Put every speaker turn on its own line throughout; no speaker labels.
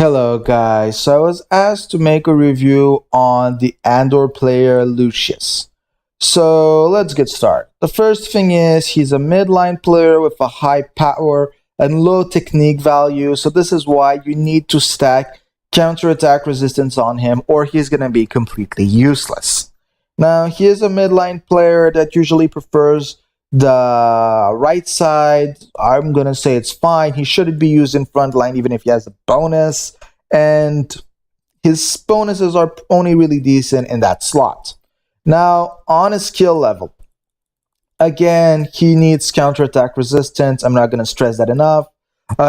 Hello guys, so I was asked to make a review on the Andor player Lucius. So let's get started. The first thing is he's a midline player with a high power and low technique value, so this is why you need to stack counterattack resistance on him or he's going to be completely useless. Now he is a midline player that usually prefers the right side. I'm gonna say it's fine. He shouldn't be used in front line even if he has a bonus, and his bonuses are only really decent in that slot. Now on a skill level, again, he needs counterattack resistance. I'm not gonna stress that enough.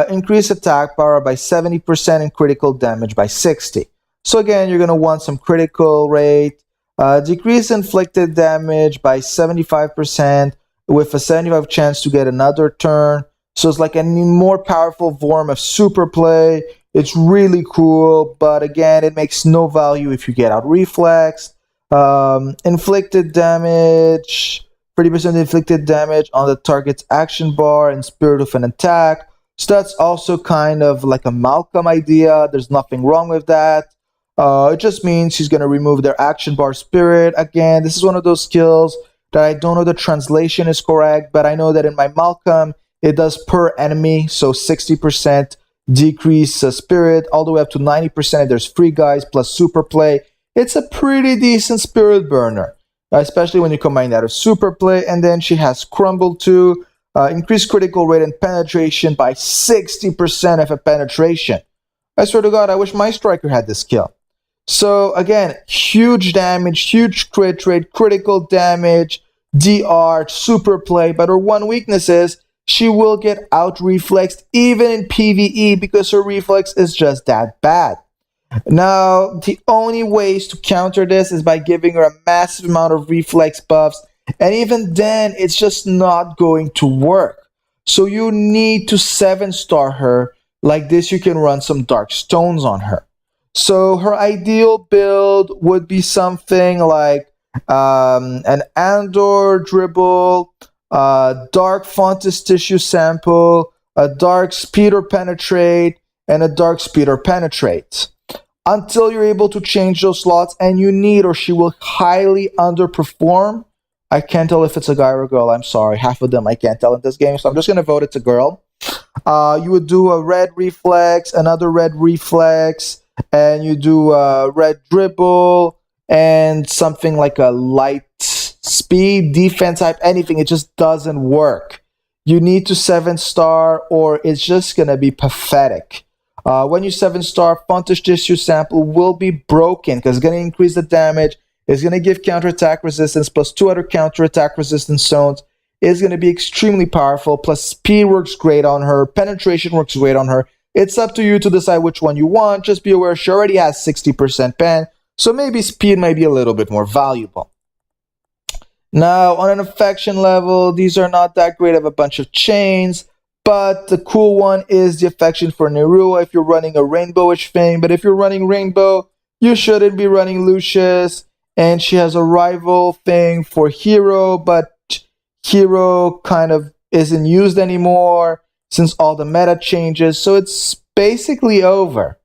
Increase attack power by 70% and critical damage by 60. So again, you're gonna want some critical rate. Decrease inflicted damage by 75%. With a 75 chance to get another turn. So it's like a more powerful form of super play. It's really cool, but again, it makes no value if you get out reflex. Inflicted damage, 30% inflicted damage on the target's action bar and spirit of an attack. So that's also kind of like a Malcolm idea. There's nothing wrong with that. It just means she's going to remove their action bar spirit. Again, this is one of those skills that I don't know the translation is correct, but I know that in my Malcolm, it does per enemy, so 60% decrease spirit, all the way up to 90% if there's free guys plus super play. It's a pretty decent spirit burner, especially when you combine that with super play, and then she has crumble too, increased critical rate and penetration by 60% of a penetration. I swear to God, I wish my striker had this skill. So again, huge damage, huge crit rate, critical damage, DR, super play, but her one weakness is she will get out reflexed even in PvE because her reflex is just that bad. Now, the only ways to counter this is by giving her a massive amount of reflex buffs, and even then, it's just not going to work. So you need to 7-star her. Like this, you can run some dark stones on her. So her ideal build would be something like an Andor dribble, dark Fontus tissue sample, a dark speeder penetrate, and a dark speeder penetrate. Until you're able to change those slots, and you need, or she will highly underperform. I can't tell if it's a guy or a girl. I'm sorry, half of them I can't tell in this game, so I'm just gonna vote it's a girl. You would do a red reflex, another red reflex, and you do a red dribble and something like a light speed, defense type, anything. It just doesn't work. You need to 7-star or it's just going to be pathetic. When you 7-star, Fontish Tissue Sample will be broken because it's going to increase the damage. It's going to give counterattack resistance plus 2 other counterattack resistance zones. It's going to be extremely powerful. Plus speed works great on her. Penetration works great on her. It's up to you to decide which one you want. Just be aware she already has 60% pen, so maybe speed might be a little bit more valuable. Now, on an affection level, these are not that great of a bunch of chains, but the cool one is the affection for Nerua if you're running a rainbowish thing. But if you're running rainbow, you shouldn't be running Lucius. And she has a rival thing for Hero, but Hero kind of isn't used anymore since all the meta changes, so it's basically over.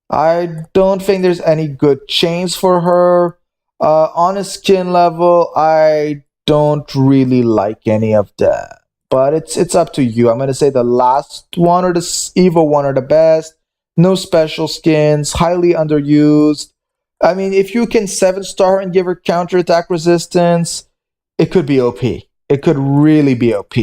I don't think there's any good chains for her. On a skin level, I don't really like any of that, but it's up to you. I'm going to say the last one or the Evo one are the best. No special skins, highly underused. I mean, if you can 7-star and give her counterattack resistance, it could be OP. It could really be OP.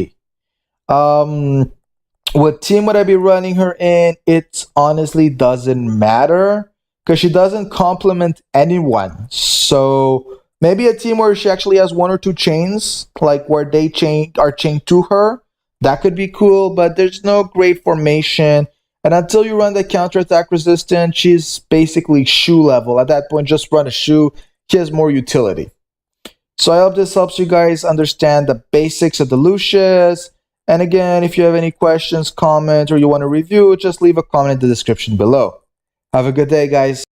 What team would I be running her in? It honestly doesn't matter because she doesn't complement anyone. So maybe a team where she actually has 1 or 2 chains, like where they are chained to her. That could be cool, but there's no great formation. And until you run the counterattack resistance, she's basically shoe level. At that point, just run a shoe. She has more utility. So I hope this helps you guys understand the basics of the Lucius. And again, if you have any questions, comments, or you want to review, just leave a comment in the description below. Have a good day, guys.